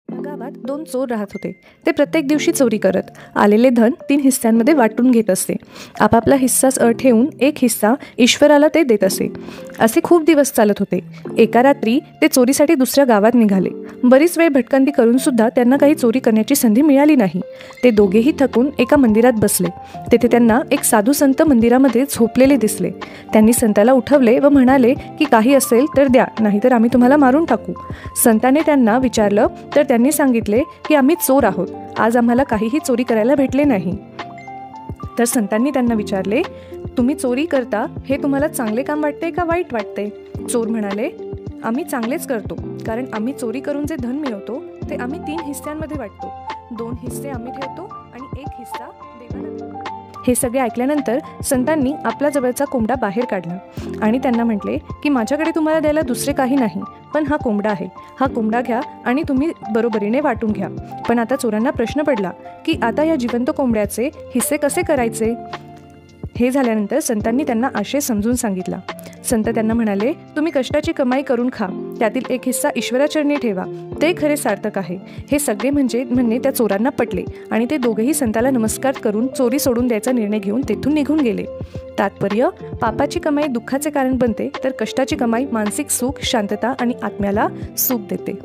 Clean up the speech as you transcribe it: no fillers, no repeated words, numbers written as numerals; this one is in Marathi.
या गावात दोन चोर राहत होते. ते प्रत्येक दिवशी चोरी करत आलेले धन 3 हिस्स्यांमध्ये वाटून घेत असते. आपापला हिस्सा ठेवून एक हिस्सा ईश्वराला ते देत असे. असे खूप दिवस चालत होते. एका रात्री ते चोरीसाठी दुसऱ्या गावात निघाले. बरीच वेळ भटकंती करून सुद्धा त्यांना काही चोरी करण्याची संधी मिळाली नाही. ते दोघेही थकून एका मंदिरात बसले. तेथे त्यांना एक साधू संत मंदिरामध्ये झोपलेले दिसले. त्यांनी संताला उठवले व म्हणाले की काही असेल तर द्या, नाहीतर आम्ही तुम्हाला मारून टाकू. संताने त्यांना विचारलं तर त्यांनी सांगितले की आम्ही चोर आहोत. आज आम्हाला काहीही चोरी करायला भेटले नाही. तर संतांनी त्यांना विचारले, तुम्ही चोरी करता हे तुम्हाला चांगले काम वाटते का वाईट वाटते? चोर म्हणाले, आम्ही चांगलेच करतो, कारण आम्ही चोरी करून जे धन मिळवतो ते आम्ही 3 हिस्स्यांमध्ये वाटतो. 2 हिस्से आम्ही ठेवतो आणि 1 हिस्सा देवाला देतो. हे सगळे ऐकल्यानंतर संतांनी आपला जवळचा कोंबडा बाहेर काढला आणि त्यांना म्हटले की माझ्याकडे तुम्हाला द्यायला दुसरे काही नाही, पण हा कोंबडा आहे. हा कोंबडा घ्या आणि तुम्ही बरोबरीने वाटून घ्या. पण आता चोरांना प्रश्न पडला की आता या जिवंत कोंबड्याचे हिस्से कसे करायचे? हे झाल्यानंतर संतांनी त्यांना आशय समजून सांगितला. संत त्यांना म्हणाले, तुम्ही कष्टाची कमाई करून खा, त्यातील 1 हिस्सा ईश्वराचरणी ठेवा, ते खरे सार्थक आहे. हे सगळे म्हणणे त्या चोरांना पटले आणि ते दोघेही संताला नमस्कार करून चोरी सोडून द्यायचा निर्णय घेऊन तेथून निघून गेले. तात्पर्य, पापाची कमाई दुःखाचे कारण बनते, तर कष्टाची कमाई मानसिक सुख, शांतता आणि आत्म्याला सुख देते.